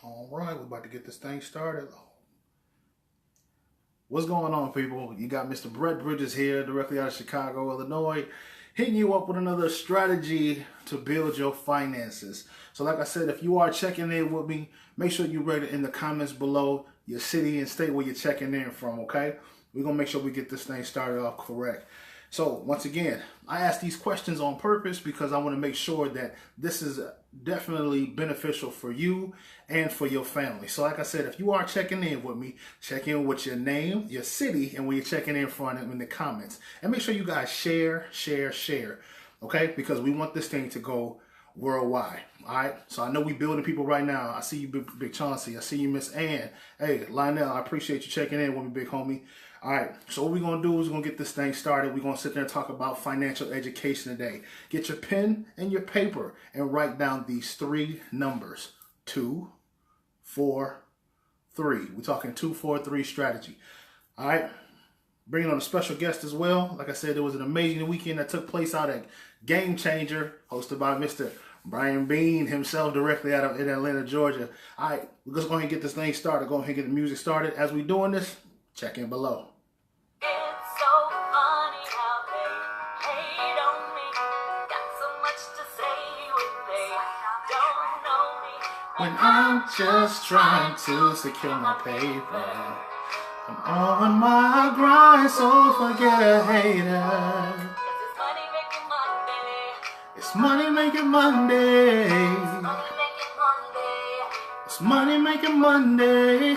All right, we're about to get this thing started. What's going on, people? You got Mr. Brett Bridges here, directly out of Chicago, Illinois, hitting you up with another strategy to build your finances. So like I said, if you are checking in with me, make sure you write it in the comments below your city and state where you're checking in from, okay? We're going to make sure we get this thing started off correct. So once again, I ask these questions on purpose because I want to make sure that this is definitely beneficial for you and for your family. So like I said, if you are checking in with me, check in with your name, your city, and when you're checking in from in the comments. And make sure you guys share, okay? Because we want this thing to go worldwide. All right, so I know we building people right now. I see you, big Chauncey. I see you, Miss Ann. Hey, Lionel, I appreciate you checking in with me, big homie. All right, so what we're going to do is we're going to get this thing started. We're going to sit there and talk about financial education today. Get your pen and your paper and write down these three numbers: 2, 4, 3. We're talking 2, 4, 3 strategy. All right, bringing on a special guest as well. Like I said, there was an amazing weekend that took place out at Game Changer, hosted by Mr. Brian Bean himself, directly out of Atlanta, Georgia. All right, we're just going to get this thing started. Go ahead and get the music started. As we're doing this, check in below. When I'm just trying to secure my paper, I'm on my grind, so forget a hater. It's money making Monday. It's money making Monday.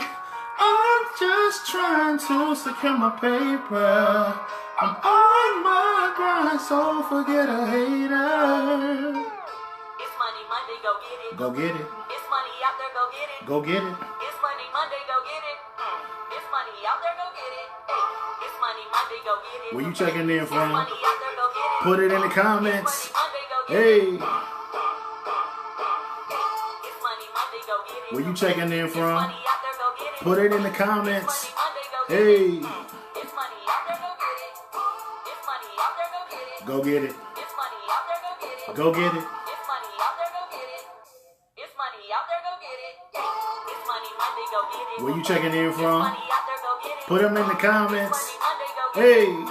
I'm just trying to secure my paper. I'm on my grind, so forget a hater. It's money Monday, go get it. Go get it. It's money out there, go get it. Go get it. It's money Monday, go get it. It's money out there, go get it. Hey, it's money Monday, go get it. Where you checking in from? It's money out there, go get it. Put it in the comments. It's money Monday, go get Hey. it. It's money Monday, go get it. Where you checking in It's from? money out there, go get it. Put it in the comments. It's money Monday, go get it. Hey. It's money out there, go get it. It's money out there, go get it. Go get it. It's money out there, go get it. Go get it. It's money out there, go get it. It's money out there, go get it. It's money Monday, go get it. Where you checking in It's from? money out there, go get it. Put them in the comments. It's money Monday, go get Hey. it.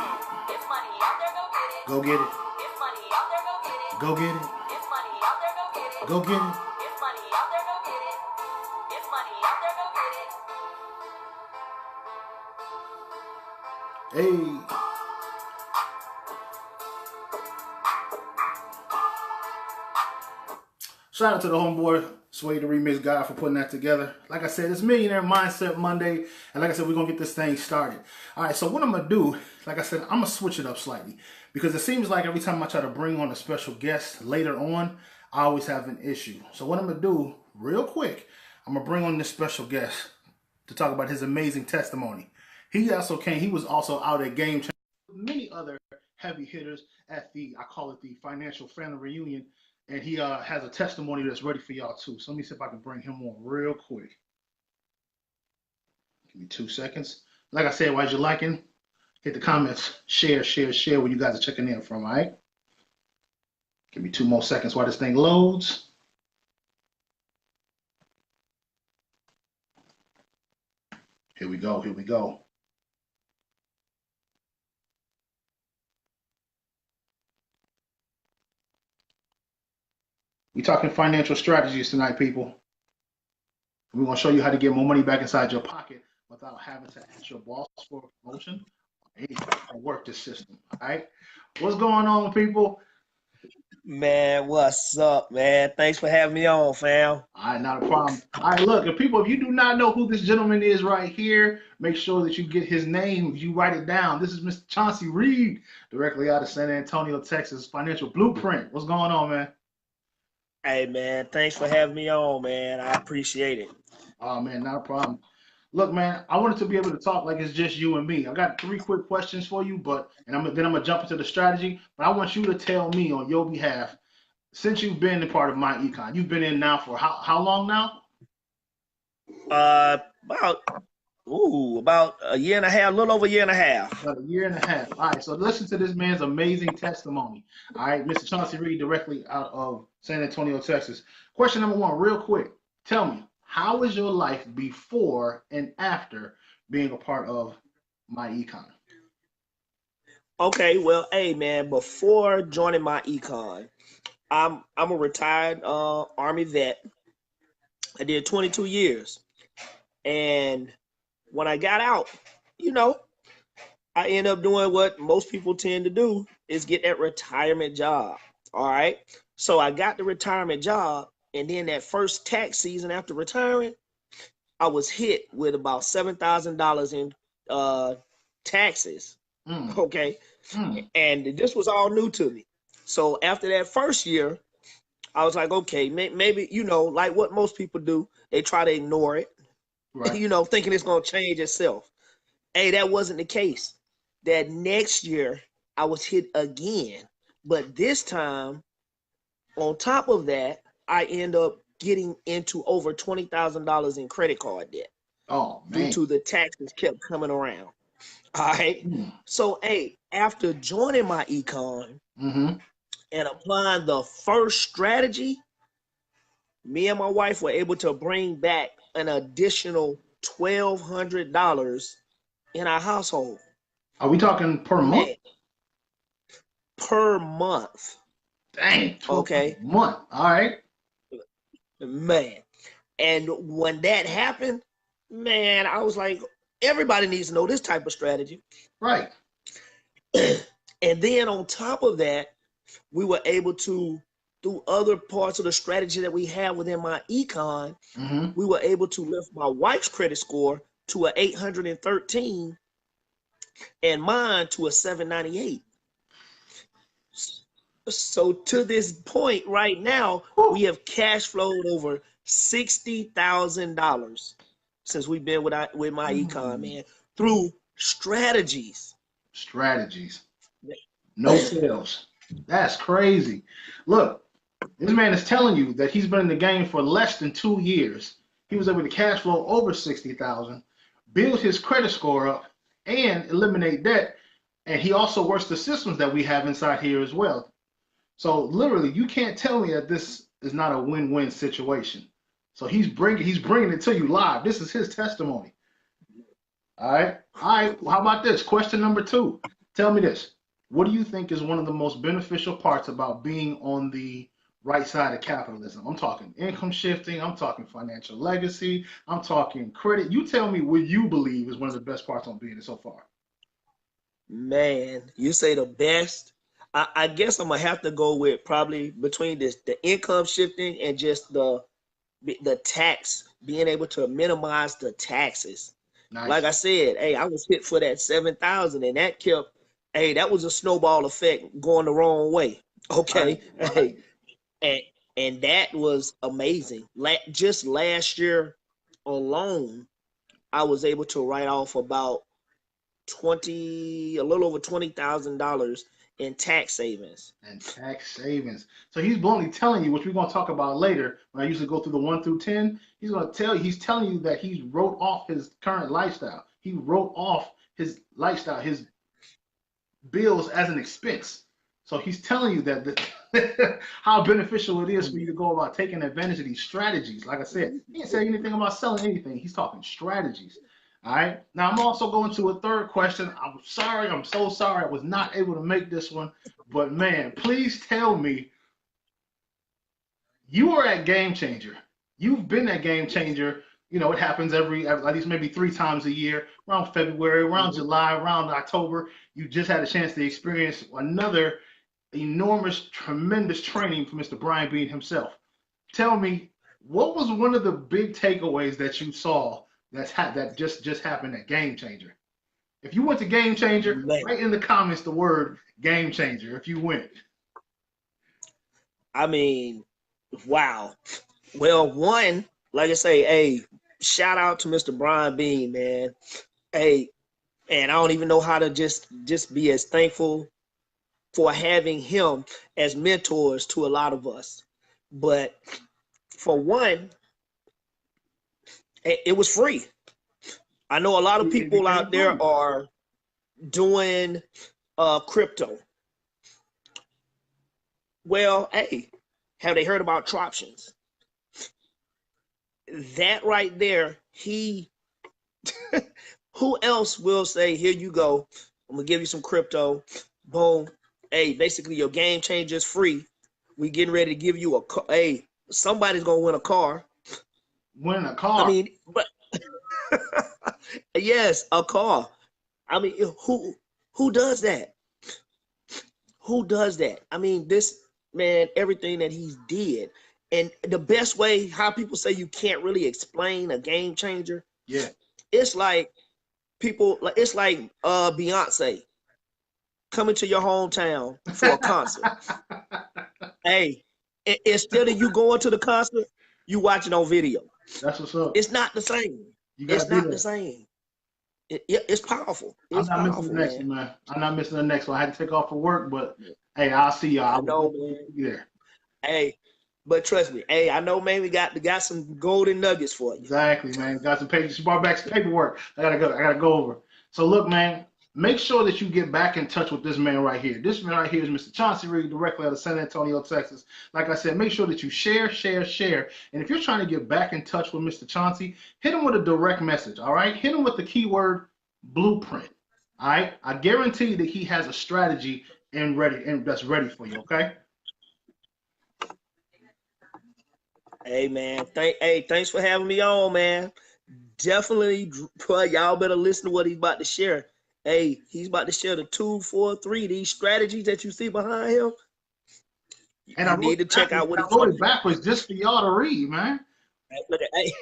It's money out there, go get it. Go get it. It's money out there, go get it. Go get it. It's money out there, go get it. Go get it. It's money out there, go get it. It's money out there, go get it. Hey. Shout out to the homeboy Sway the Remix guy for putting that together. Like I said, it's Millionaire Mindset Monday. And like I said, we're going to get this thing started. All right, so what I'm going to do, like I said, I'm going to switch it up slightly. Because it seems like every time I try to bring on a special guest later on, I always have an issue. So what I'm going to do, real quick, I'm going to bring on this special guest to talk about his amazing testimony. He was also out at Game Changer with many other heavy hitters at I call it the Financial Family Reunion. And he has a testimony that's ready for y'all too. So let me see if I can bring him on real quick. Give me 2 seconds. Like I said, while you're liking, hit the comments, share where you guys are checking in from, all right? Give me 2 more seconds while this thing loads. Here we go, here we go. We're talking financial strategies tonight, people. We're going to show you how to get more money back inside your pocket without having to ask your boss for a promotion or work this system. All right? What's going on, people? Man, what's up, man? Thanks for having me on, fam. All right, not a problem. All right, look, if you do not know who this gentleman is right here, make sure that you get his name. You write it down. This is Mr. Chauncey Reid, directly out of San Antonio, Texas, Financial Blueprint. What's going on, man? Hey, man, thanks for having me on, man. I appreciate it. Oh, man, not a problem. Look, man, I wanted to be able to talk like it's just you and me. I got 3 quick questions for you, then I'm gonna jump into the strategy. But I want you to tell me on your behalf, since you've been a part of my econ, you've been in now for how long now? About a year and a half, a little over a year and a half. About a year and a half. All right, so listen to this man's amazing testimony. All right, Mr. Chauncey Reid, directly out of San Antonio, Texas. Question number 1, real quick. Tell me, how was your life before and after being a part of my econ? Okay, well, hey man, before joining my econ, I'm a retired Army vet. I did 22 years, and when I got out, you know, I end up doing what most people tend to do is get that retirement job. All right, so I got the retirement job, and then that first tax season after retiring, I was hit with about $7,000 in uh, taxes. Mm, Okay, mm, and this was all new to me. So after that first year, I was like, okay, maybe, like what most people do, they try to ignore it, right. thinking it's going to change itself. Hey, that wasn't the case. That next year, I was hit again. But this time, on top of that, I end up getting into over $20,000 in credit card debt Oh due man. to the taxes kept coming around. All right. Mm, So, hey, after joining my econ mm-hmm. and applying the first strategy, me and my wife were able to bring back an additional $1,200 in our household. Are we talking per month? Man, per month. Dang, 12 a Okay. month. All right. Man. And when that happened, man, I was like, everybody needs to know this type of strategy. Right. And then on top of that, we were able to, through other parts of the strategy that we have within my econ, Mm-hmm. we were able to lift my wife's credit score to a 813 and mine to a 798. So to this point right now, we Whew. have cash flowed over $60,000 since we've been with my econ, Mm. man, through strategies. Strategies. No sales. That's crazy. Look, this man is telling you that he's been in the game for less than 2 years. He was able to cash flow over 60,000, build his credit score up, and eliminate debt. And he also works the systems that we have inside here as well. So literally, you can't tell me that this is not a win-win situation. So he's bringing it to you live. This is his testimony. All right. All right. How about this? Question number two. Tell me this. What do you think is one of the most beneficial parts about being on the right side of capitalism? I'm talking income shifting. I'm talking financial legacy. I'm talking credit. You tell me what you believe is one of the best parts on being it so far. Man, you say the best. I guess I'm gonna have to go with probably between the income shifting and just the tax, being able to minimize the taxes. Like Nice. I said, hey, I was hit for that 7,000, and that kept, hey, that was a snowball effect going the wrong way. Right. Okay, Right. hey, and and that was amazing. Just last year alone, I was able to write off about a little over $20,000 in tax savings. And tax savings. So he's bluntly telling you, which we're going to talk about later. When I usually go through the 1 through 10, he's telling you that he wrote off his current lifestyle. He wrote off his lifestyle, his bills as an expense. So he's telling you that how beneficial it is for you to go about taking advantage of these strategies. Like I said, he didn't say anything about selling anything. He's talking strategies. All right. Now I'm also going to a third question. I'm sorry. I'm so sorry. I was not able to make this one. But man, please tell me you were at Game Changer. You've been at Game Changer. You know, it happens at least maybe 3 times a year, around February, around Mhm. July, around October. You just had a chance to experience another enormous, tremendous training from Mr. Brian Bean himself. Tell me, what was one of the big takeaways that you saw that just happened at Game Changer? If you went to Game Changer, Man, write in the comments the word Game Changer if you went. I mean, wow. Well, one, like I say, hey, shout out to Mr. Brian Bean, man. Hey, and I don't even know how to just be as thankful for having him as mentors to a lot of us. But for one, it was free. I know a lot of It people became out there free. are doing crypto. Well, hey, have they heard about troptions? that right there, who else will say, here you go, I'm gonna give you some crypto, boom, hey, basically your game changer is free. We getting ready to give you a car. Hey, somebody's gonna win a car. Win a I car. mean, but yes, a car. I mean, who does that? Who does that? I mean, this man, everything that he's did, and the best way how people say you can't really explain a game changer. Yeah. It's like it's like Beyonce coming to your hometown for a concert. Hey, instead of you going to the concert, you watching on video. That's what's up. It's not the same. You gotta It's be not there. the same. It's powerful. I'm It's not missing powerful, the next one, man. man. I'm not missing the next one. I had to take off for work, but hey, I'll see y'all. I know, man. Be there. Hey, but trust me, hey, I know, man. We got some golden nuggets for you. Exactly, man. Got some papers. She brought back some paperwork. I gotta go over. So look, man, make sure that you get back in touch with this man right here. This man right here is Mr. Chauncey Reid, directly out of San Antonio, Texas. Like I said, make sure that you share. And if you're trying to get back in touch with Mr. Chauncey, hit him with a direct message. All right, hit him with the keyword blueprint. All right, I guarantee that he has a strategy that's ready for you. Okay. Hey, man. Thanks for having me on, man. Definitely, y'all better listen to what he's about to share. Hey, he's about to share the 2, 4, 3, these strategies that you see behind him. And you need to check out what I wrote it backwards just for y'all to read, man. Look at, hey.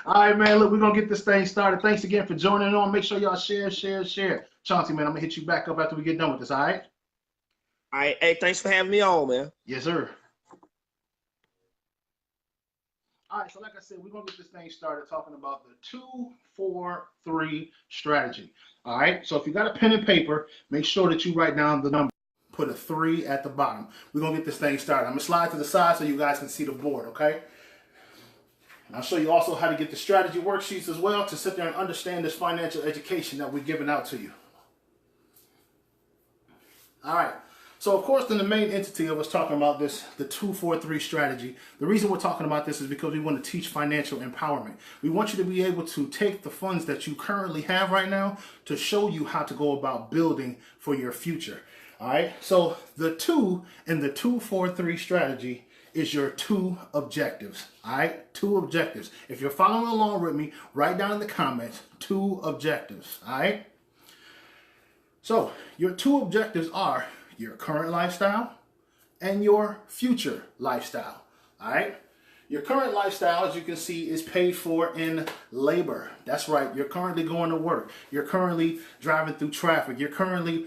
All right, man. Look, we're gonna get this thing started. Thanks again for joining on. Make sure y'all share. Chauncey, man, I'm gonna hit you back up after we get done with this. All right. All right. Hey, thanks for having me on, man. Yes, sir. All right, so like I said, we're gonna get this thing started talking about the 2, 4, 3 strategy. All right. So if you got a pen and paper, make sure that you write down the number. Put a 3 at the bottom. We're gonna get this thing started. I'm gonna slide to the side so you guys can see the board, okay? And I'll show you also how to get the strategy worksheets as well to sit there and understand this financial education that we're giving out to you. All right. So of course, then the main entity of us talking about this, the 2, 4, 3 strategy. The reason we're talking about this is because we want to teach financial empowerment. We want you to be able to take the funds that you currently have right now to show you how to go about building for your future. All right. So the 2 in the 2, 4, 3 strategy is your 2 objectives. All right. 2 objectives. If you're following along with me, write down in the comments 2 objectives. All right. So your 2 objectives are your current lifestyle and your future lifestyle. All right. Your current lifestyle, as you can see, is paid for in labor. That's right. You're currently going to work. You're currently driving through traffic. You're currently,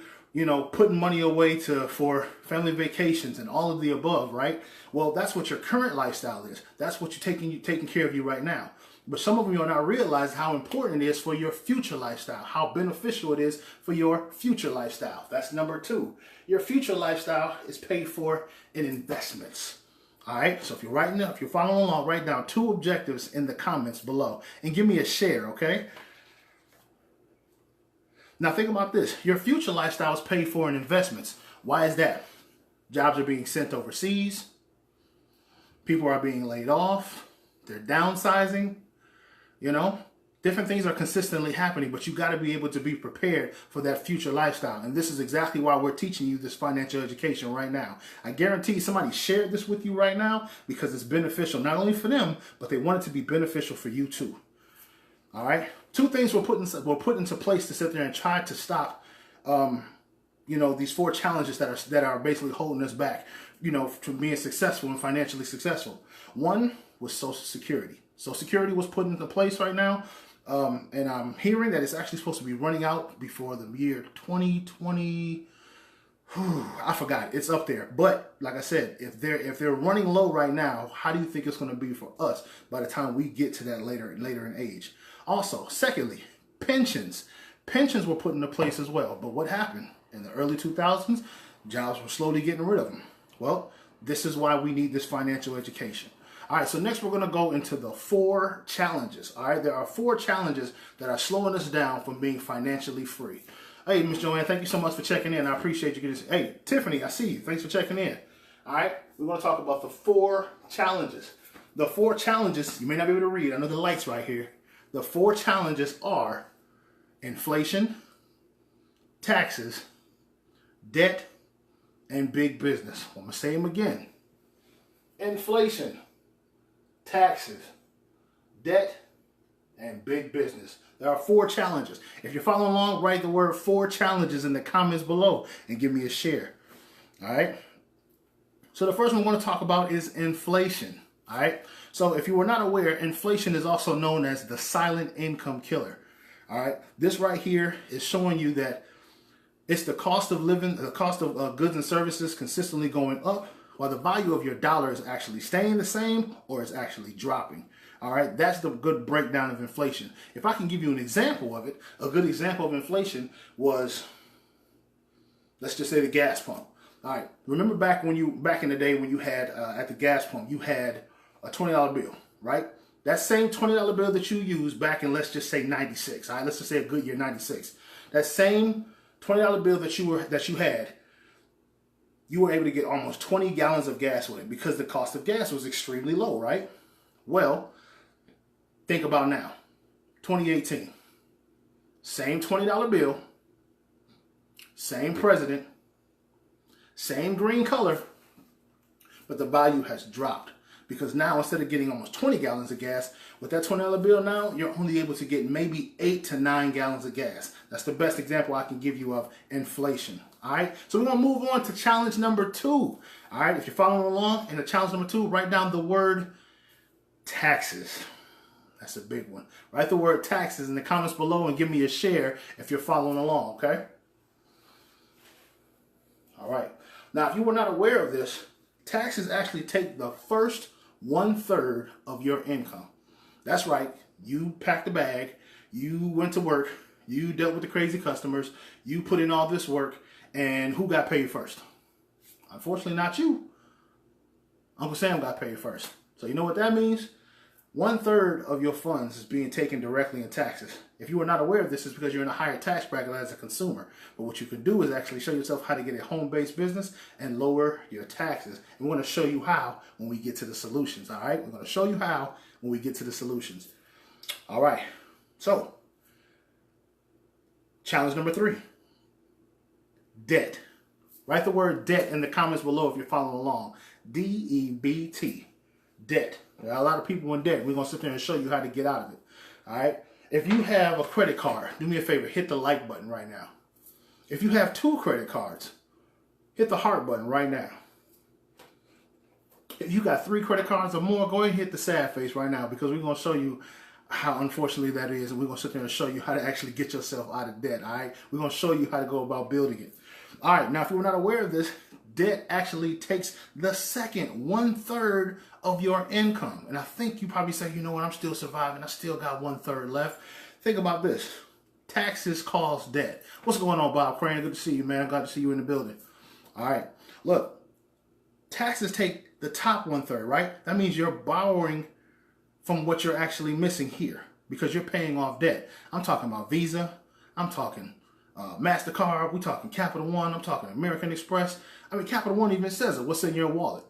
putting money away for family vacations and all of the above, right? Well, that's what your current lifestyle is. That's what you're taking care of you right now. But some of you are not realizing how important it is for your future lifestyle, how beneficial it is for your future lifestyle. That's number 2. Your future lifestyle is paid for in investments. All right. So if you're following along, write down 2 objectives in the comments below and give me a share. Okay. Now think about this. Your future lifestyle is paid for in investments. Why is that? Jobs are being sent overseas. People are being laid off. They're downsizing. Different things are consistently happening, but you got to be able to be prepared for that future lifestyle. And this is exactly why we're teaching you this financial education right now. I guarantee somebody shared this with you right now because it's beneficial, not only for them, but they want it to be beneficial for you too. All right. 2 things were put into place to sit there and try to stop, these 4 challenges that are basically holding us back, from being successful and financially successful. One was Social Security. Social Security was put into place right now. And I'm hearing that it's actually supposed to be running out before the year 2020. I forgot. It's up there. But like I said, if they're running low right now, how do you think it's going to be for us by the time we get to that later in age? Also, secondly, pensions. Pensions were put into place as well. But what happened? In the early 2000s, jobs were slowly getting rid of them. Well, this is why we need this financial education. All right, so next we're going to go into the 4 challenges. All right, there are 4 challenges that are slowing us down from being financially free. Hey, Miss Joanne, thank you so much for checking in. I appreciate you getting. Hey, Tiffany, I see you. Thanks for checking in. All right, we're going to talk about the 4 challenges. the 4 challenges, you may not be able to read, I know the light's right here. The 4 challenges are inflation, taxes, debt, and big business. I'm going to say them again. Inflation, taxes, debt, and big business. There are 4 challenges. If you're following along, write the word 4 challenges in the comments below and give me a share. All right. So the first one we're going to talk about is inflation. All right. So if you were not aware, inflation is also known as the silent income killer. All right. This right here is showing you that it's the cost of living, the cost of goods and services consistently going up, while the value of your dollar is actually staying the same or is actually dropping. All right, that's the good breakdown of inflation. If I can give you an example of it, a good example of inflation was, let's just say the gas pump. All right, remember back in the day when you had at the gas pump, you had a $20 bill, right? That same $20 bill that you used back in, let's just say 96. All right, let's just say a good year 96. That same $20 bill that you had, you were able to get almost 20 gallons of gas with it because the cost of gas was extremely low, right? Well, think about now, 2018, same $20 bill, same president, same green color, but the value has dropped because now instead of getting almost 20 gallons of gas, with that $20 bill now, you're only able to get maybe 8 to 9 gallons of gas. That's the best example I can give you of inflation. All right, so we're gonna move on to challenge number 2. All right, if you're following along in the challenge number 2, write down the word taxes. That's a big one. Write the word taxes in the comments below and give me a share if you're following along, okay? All right. Now, if you were not aware of this, taxes actually take the first 1/3 of your income. That's right. You packed a bag. You went to work. You dealt with the crazy customers. You put in all this work. And who got paid first? Unfortunately, not you. Uncle Sam got paid first. So you know what that means? 1/3 of your funds is being taken directly in taxes. If you are not aware of this, it's because you're in a higher tax bracket as a consumer. But what you can do is actually show yourself how to get a home-based business and lower your taxes. And we're going to show you how when we get to the solutions. All right, we're going to show you how when we get to the solutions. All right. So, challenge number 3: debt. Write the word debt in the comments below if you're following along. D-E-B-T. Debt. There are a lot of people in debt. We're going to sit there and show you how to get out of it. All right. If you have a credit card, do me a favor, hit the like button right now. If you have 2 credit cards, hit the heart button right now. If you got 3 credit cards or more, go ahead and hit the sad face right now because we're going to show you how unfortunately that is. And we're going to sit there and show you how to actually get yourself out of debt. All right. We're going to show you how to go about building it. All right. Now, if you were not aware of this, debt actually takes the second 1/3 of your income. And I think you probably say, you know what, I'm still surviving. I still got 1/3 left. Think about this. Taxes cause debt. What's going on, Bob Crane? Good to see you, man. Glad to see you in the building. All right. Look, taxes take the top 1/3, right? That means you're borrowing from what you're actually missing here because you're paying off debt. I'm talking about Visa. I'm talking MasterCard. We're talking Capital One. I'm talking American Express. I mean, Capital One even says it. What's in your wallet?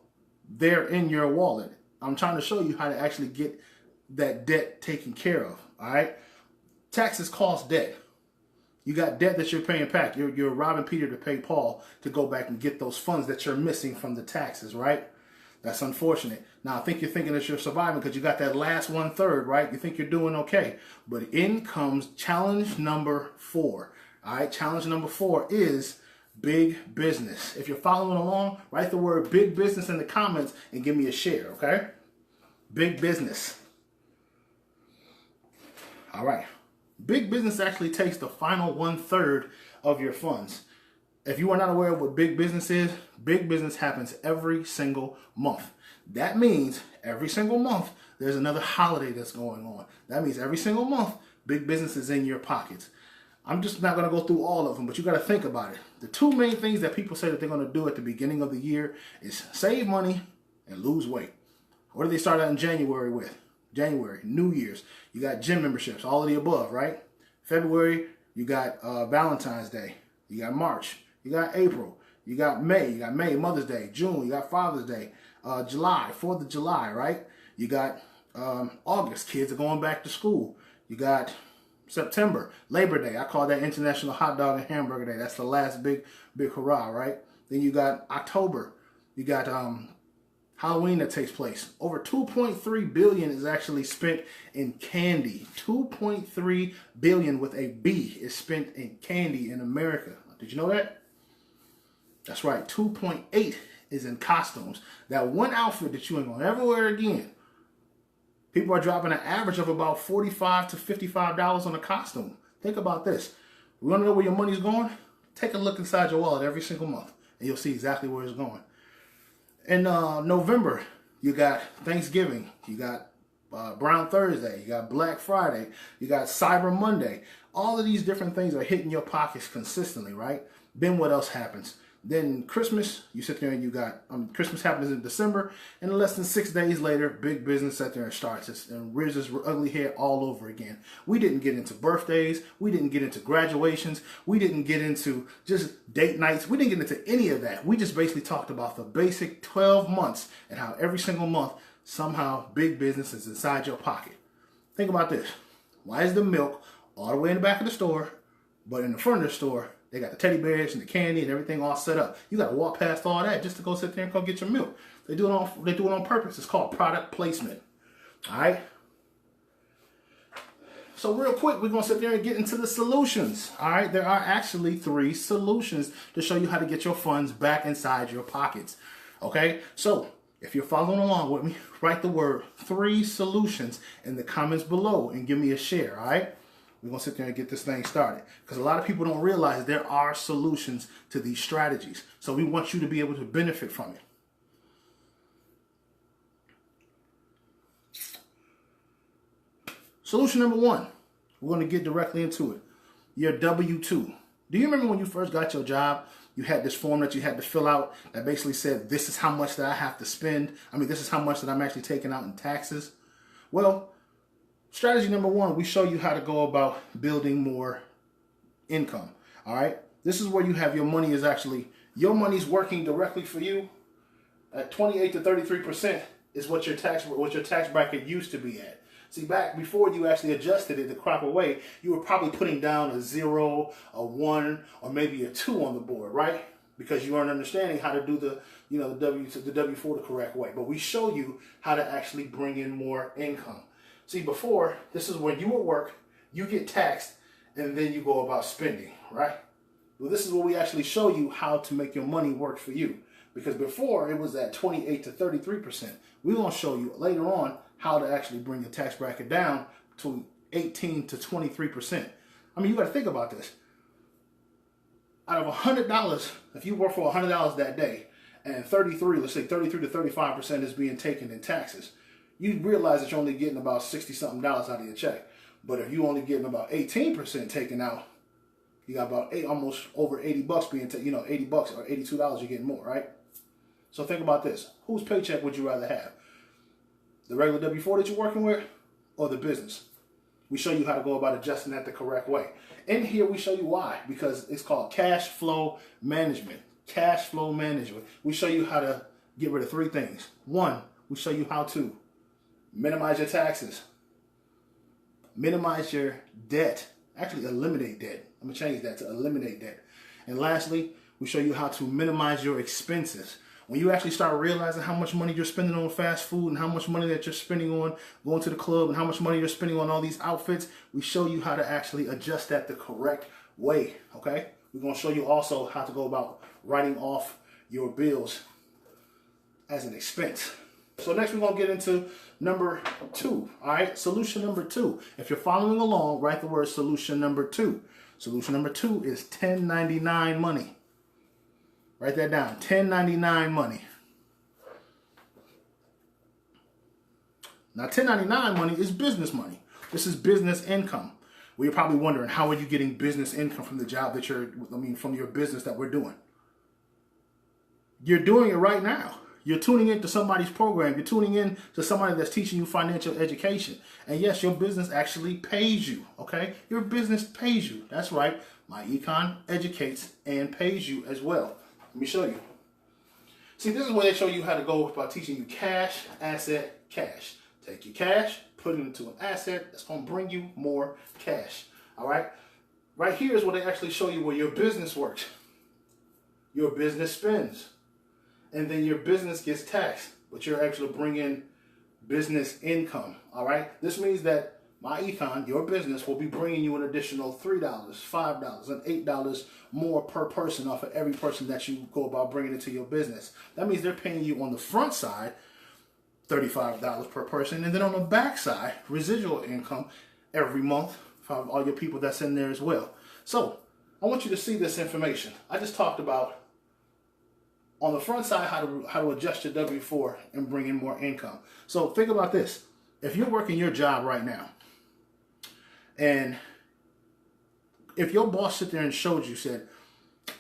They're in your wallet. I'm trying to show you how to actually get that debt taken care of. All right. Taxes cost debt. You got debt that you're paying back. You're robbing Peter to pay Paul to go back and get those funds that you're missing from the taxes, right? That's unfortunate. Now, I think you're thinking that you're surviving because you got that last 1/3, right? You think you're doing okay. But in comes challenge number 4. All right. Challenge number 4 is big business. If you're following along, write the word big business in the comments and give me a share, okay? Big business. All right. Big business actually takes the final 1/3 of your funds. If you are not aware of what big business is, big business happens every single month. That means every single month there's another holiday that's going on. That means every single month big business is in your pockets. I'm just not going to go through all of them, but you got to think about it. The 2 main things that people say that they're going to do at the beginning of the year is save money and lose weight. What do they start out in January with? January, New Year's. You got gym memberships, all of the above, right? February, you got Valentine's Day. You got March. You got April. You got May. You got May, Mother's Day. June, you got Father's Day. July, 4th of July, right? You got August, kids are going back to school. You got September, Labor Day. I call that International Hot Dog and Hamburger Day. That's the last big hurrah, right? Then you got October. You got Halloween that takes place. Over 2.3 billion is actually spent in candy. 2.3 billion with a B is spent in candy in America. Did you know that? That's right. 2.8 is in costumes. That one outfit that you ain't gonna ever wear again. People are dropping an average of about $45 to $55 on a costume. Think about this. You want to know where your money's going? Take a look inside your wallet every single month, and you'll see exactly where it's going. In November, you got Thanksgiving. You got Brown Thursday. You got Black Friday. You got Cyber Monday. All of these different things are hitting your pockets consistently, right? Then what else happens? Then Christmas, you sit there and you got, Christmas happens in December, and less than 6 days later, big business sat there and starts and rears its ugly head all over again. We didn't get into birthdays. We didn't get into graduations. We didn't get into just date nights. We didn't get into any of that. We just basically talked about the basic 12 months and how every single month, somehow big business is inside your pocket. Think about this. Why is the milk all the way in the back of the store, but in the front of the store, they got the teddy bears and the candy and everything all set up? You got to walk past all that just to go sit there and go get your milk. They do it on purpose. It's called product placement. All right. So real quick, we're going to sit there and get into the solutions. All right. There are actually 3 solutions to show you how to get your funds back inside your pockets. Okay. So if you're following along with me, write the word 3 solutions in the comments below and give me a share. All right. We're going to sit there and get this thing started, because a lot of people don't realize there are solutions to these strategies. So we want you to be able to benefit from it. Solution number 1, we're going to get directly into it. Your W-2. Do you remember when you first got your job, you had this form that you had to fill out that basically said, this is how much that I have to spend. This is how much that I'm actually taking out in taxes. Well, strategy number 1, we show you how to go about building more income. All right. This is where you have your money is actually, your money's working directly for you at 28 to 33% is what your tax bracket used to be at. See, back before you actually adjusted it the proper way, you were probably putting down a 0, a 1, or maybe a 2 on the board, right? Because you aren't understanding how to do the W-4 the correct way. But we show you how to actually bring in more income. See, before, this is when you would work, you get taxed, and then you go about spending, right? Well, this is where we actually show you how to make your money work for you. Because before, it was at 28 to 33%. We're going to show you later on how to actually bring your tax bracket down to 18 to 23%. You got to think about this. Out of $100, if you work for $100 that day, and let's say 33 to 35% is being taken in taxes, you realize that you're only getting about $60-something out of your check. But if you're only getting about 18% taken out, you got about almost over $80 being taken, $80 or $82 you're getting more, right? So think about this. Whose paycheck would you rather have? The regular W-4 that you're working with, or the business? We show you how to go about adjusting that the correct way. In here, we show you why, because it's called cash flow management. Cash flow management. We show you how to get rid of 3 things. 1, we show you how to minimize your taxes, minimize your debt, actually eliminate debt. I'm going to change that to eliminate debt. And lastly, we show you how to minimize your expenses. When you actually start realizing how much money you're spending on fast food and how much money that you're spending on going to the club and how much money you're spending on all these outfits, we show you how to actually adjust that the correct way, okay? We're going to show you also how to go about writing off your bills as an expense. So next we're going to get into number 2, all right? Solution number 2. If you're following along, write the word solution number 2. Solution number 2 is 1099 money. Write that down, 1099 money. Now 1099 money is business money. This is business income. Well, you're probably wondering, how are you getting business income from the job that from your business that we're doing? You're doing it right now. You're tuning into somebody's program. You're tuning in to somebody that's teaching you financial education. And yes, your business actually pays you, okay? Your business pays you. That's right. My Econ educates and pays you as well. Let me show you. See, this is where they show you how to go about teaching you cash, asset, cash. Take your cash, put it into an asset that's going to bring you more cash. All right? Right here is where they actually show you where your business works. Your business spends. And then your business gets taxed, but you're actually bringing business income. All right? This means that my econ, your business, will be bringing you an additional $3, $5, and $8 more per person off of every person that you go about bringing into your business. That means they're paying you on the front side $35 per person, and then on the back side, residual income every month for all your people that's in there as well. So I want you to see this information. I just talked about on the front side how to adjust your W-4 and bring in more income. So think about this. If you're working your job right now, and if your boss sit there and showed you, said,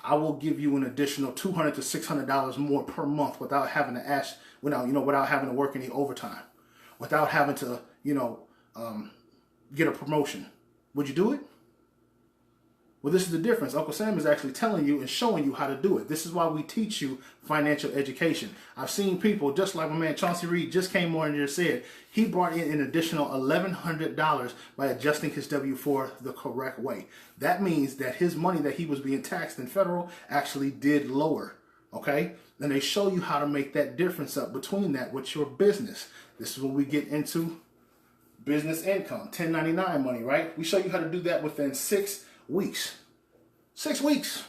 I will give you an additional $200 to $600 more per month without having to ask, without having to work any overtime, without having to, get a promotion, would you do it? Well, this is the difference. Uncle Sam is actually telling you and showing you how to do it. This is why we teach you financial education. I've seen people, just like my man Chauncey Reid just came on here and said, he brought in an additional $1,100 by adjusting his W-4 the correct way. That means that his money that he was being taxed in federal actually did lower, okay? And they show you how to make that difference up between that with your business. This is when we get into business income, 1099 money, right? We show you how to do that within 6 weeks. 6 weeks.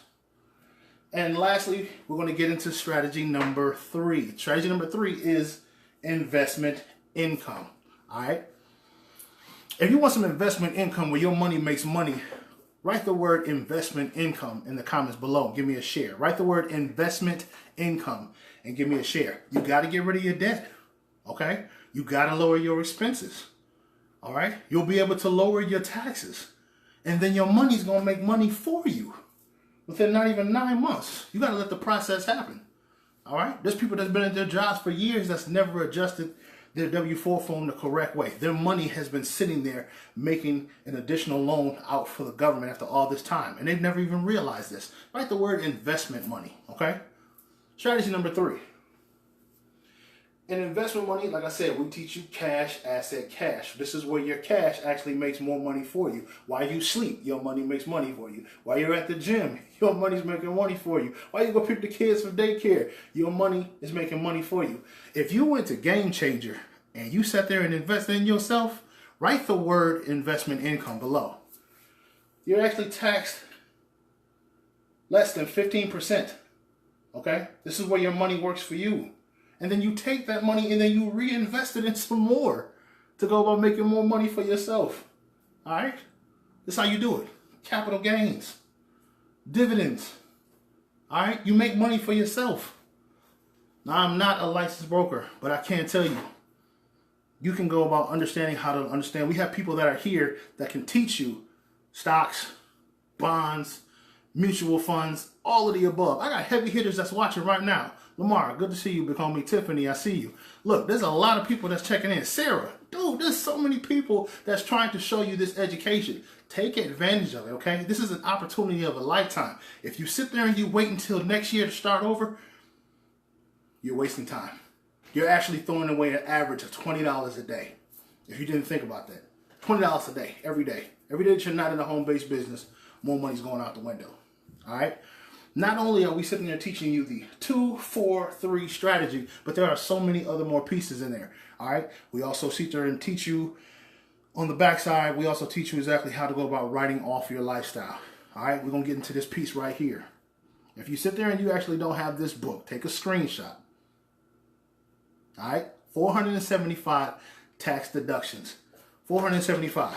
And lastly, we're going to get into strategy number 3. Strategy number 3 is investment income. All right. If you want some investment income where your money makes money, write the word investment income in the comments below. Give me a share. Write the word investment income and give me a share. You got to get rid of your debt. Okay. You got to lower your expenses. All right. You'll be able to lower your taxes. And then your money's going to make money for you within not even 9 months. You got to let the process happen. All right? There's people that's been in their jobs for years that's never adjusted their W-4 form the correct way. Their money has been sitting there making an additional loan out for the government after all this time. And they've never even realized this. Write the word investment money. Okay? Strategy number 3. In investment money, like I said, we teach you cash, asset, cash. This is where your cash actually makes more money for you. While you sleep, your money makes money for you. While you're at the gym, your money's making money for you. While you go pick the kids from daycare, your money is making money for you. If you went to Game Changer and you sat there and invested in yourself, write the word investment income below. You're actually taxed less than 15%. Okay? This is where your money works for you. And then you take that money and then you reinvest it in some more to go about making more money for yourself. All right? That's how you do it. Capital gains. Dividends. All right? You make money for yourself. Now, I'm not a licensed broker, but I can tell you, you can go about understanding how to understand. We have people that are here that can teach you stocks, bonds, mutual funds, all of the above. I got heavy hitters that's watching right now. Lamar, good to see you. Become me. Tiffany, I see you. Look, there's a lot of people that's checking in. Sarah, dude, there's so many people that's trying to show you this education. Take advantage of it, okay? This is an opportunity of a lifetime. If you sit there and you wait until next year to start over, you're wasting time. You're actually throwing away an average of $20 a day. If you didn't think about that. $20 a day, every day. Every day that you're not in a home-based business, more money's going out the window. All right? Not only are we sitting there teaching you the 2-4-3 strategy, but there are so many other more pieces in there. All right. We also sit there and teach you on the backside. We also teach you exactly how to go about writing off your lifestyle. All right. We're going to get into this piece right here. If you sit there and you actually don't have this book, take a screenshot. All right. 475 tax deductions. 475.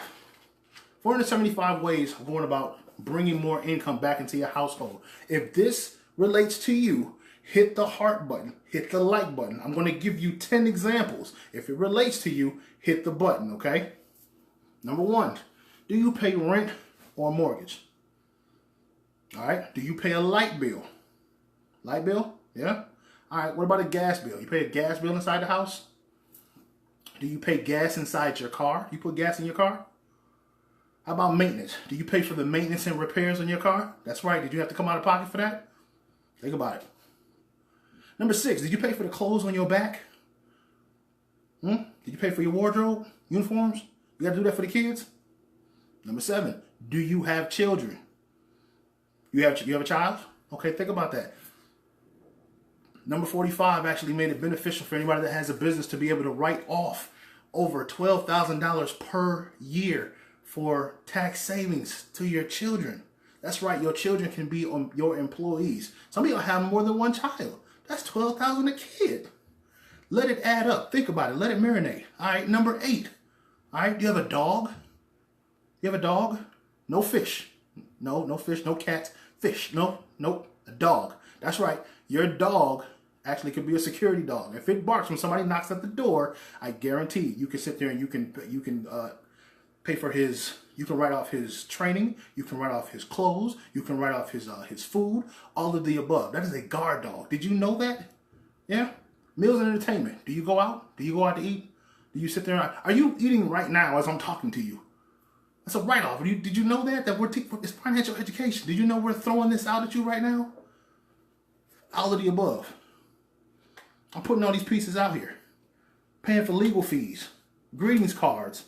475 ways of going about bringing more income back into your household. If this relates to you, hit the heart button, hit the like button. I'm going to give you 10 examples. If it relates to you, hit the button, okay? Number 1, do you pay rent or mortgage? All right, do you pay a light bill? Light bill? Yeah? All right, what about a gas bill? You pay a gas bill inside the house? Do you pay gas inside your car? You put gas in your car? How about maintenance? Do you pay for the maintenance and repairs on your car? That's right. Did you have to come out of pocket for that? Think about it. Number 6, did you pay for the clothes on your back? Did you pay for your wardrobe, uniforms? You got to do that for the kids? Number 7, do you have children? You have a child? Okay, think about that. Number 45 actually made it beneficial for anybody that has a business to be able to write off over $12,000 per year for tax savings to your children. That's right, your children can be your employees. Some of y'all have more than one child. That's $12,000 a kid. Let it add up. Think about it. Let it marinate. All right, number 8. All right, do you have a dog? You have a dog? No fish. No fish, no cats. Fish. Nope. A dog. That's right. Your dog actually could be a security dog. If it barks when somebody knocks at the door, I guarantee you can sit there and you can pay for his. You can write off his training. You can write off his clothes. You can write off his food. All of the above. That is a guard dog. Did you know that? Yeah. Meals and entertainment. Do you go out? Do you go out to eat? Do you sit there? Are you eating right now as I'm talking to you? That's a write-off. Did you know that it's financial education? Did you know we're throwing this out at you right now? All of the above. I'm putting all these pieces out here. Paying for legal fees, greetings cards,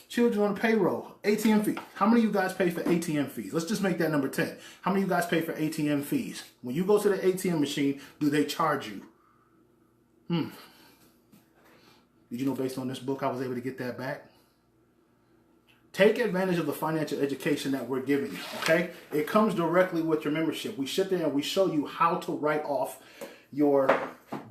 children on the payroll, ATM fees. How many of you guys pay for ATM fees? Let's just make that number 10. How many of you guys pay for ATM fees? When you go to the ATM machine, do they charge you? Did you know based on this book I was able to get that back? Take advantage of the financial education that we're giving you, okay? It comes directly with your membership. We sit there and we show you how to write off your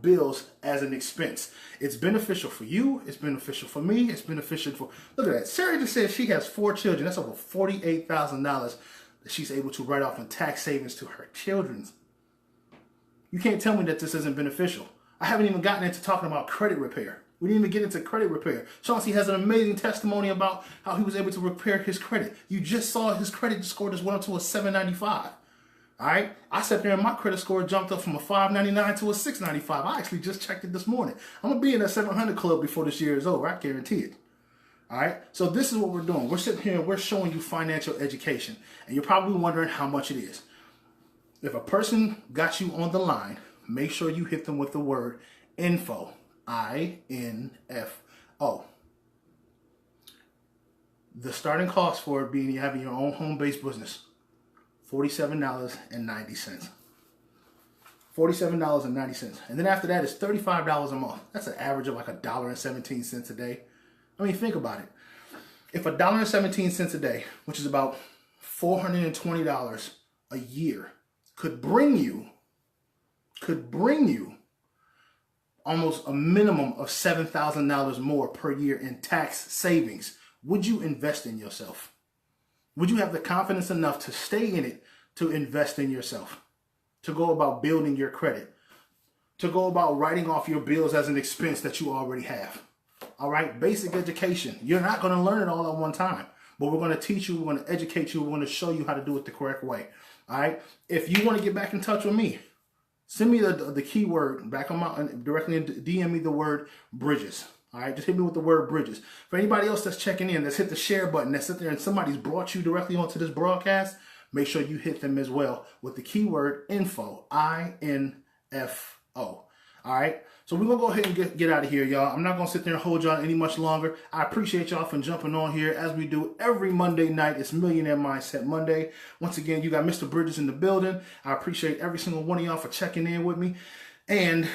bills as an expense. It's beneficial for you. It's beneficial for me. It's beneficial for... Look at that. Sarah just said she has 4 children. That's over $48,000 that she's able to write off in tax savings to her children. You can't tell me that this isn't beneficial. I haven't even gotten into talking about credit repair. We didn't even get into credit repair. Chauncey has an amazing testimony about how he was able to repair his credit. You just saw his credit score just went up to a 795. All right? I sat there and my credit score jumped up from a 599 to a 695. I actually just checked it this morning. I'm going to be in that 700 club before this year is over. I guarantee it. All right? So this is what we're doing. We're sitting here and we're showing you financial education. And you're probably wondering how much it is. If a person got you on the line, make sure you hit them with the word info. I-N-F-O. The starting cost for it being having your own home-based business, $47.90. $47.90. And then after that is $35 a month. That's an average of like $1.17 a day. I mean, think about it. If $1.17 a day, which is about $420 a year, could bring you almost a minimum of $7,000 more per year in tax savings, would you invest in yourself? Would you have the confidence enough to stay in it, to invest in yourself, to go about building your credit, to go about writing off your bills as an expense that you already have? All right, basic education. You're not going to learn it all at one time, but we're going to teach you, we're going to educate you, we're going to show you how to do it the correct way. All right, if you want to get back in touch with me, send me the keyword back on my, directly DM me the word Bridges. All right, just hit me with the word Bridges. For anybody else that's checking in, that's hit the share button, that's sit there and somebody's brought you directly onto this broadcast, make sure you hit them as well with the keyword info, I-N-F-O. All right, so we're going to go ahead and get out of here, y'all. I'm not going to sit there and hold y'all any much longer. I appreciate y'all for jumping on here as we do every Monday night. It's Millionaire Mindset Monday. Once again, you got Mr. Bridges in the building. I appreciate every single one of y'all for checking in with me. And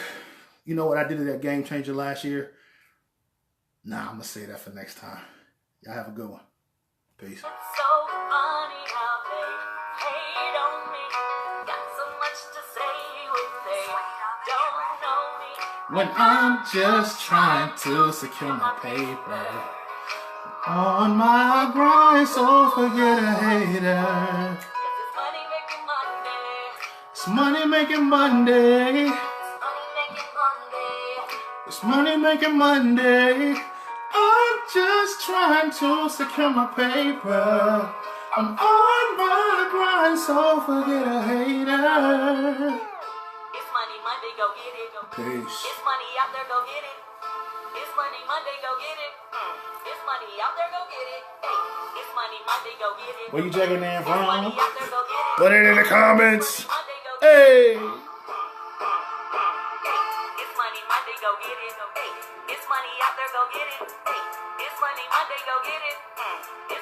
you know what I did at that Game Changer last year? Nah, I'm going to say that for next time. Y'all have a good one. Peace. So funny how they hate on me. Got so much to say when they don't know me. When I'm just trying to secure my paper, on my grind, so forget a hater. It's money making Monday. It's money making Monday. I'm just trying to secure my paper. I'm on my grind, so forget a hater. It's money Monday, go get it. Peace. It's money out there, go get it. It's money Monday, go get it. It's money out there, go get it. Hey, it's money Monday, go get it. Where you checking in It's money from? out there, go get it. Put it in the comments. Monday, go get it. Hey. It's money Monday, go go get it. Hey, it's money out there, go get it. Hey, it's money Monday, go get it.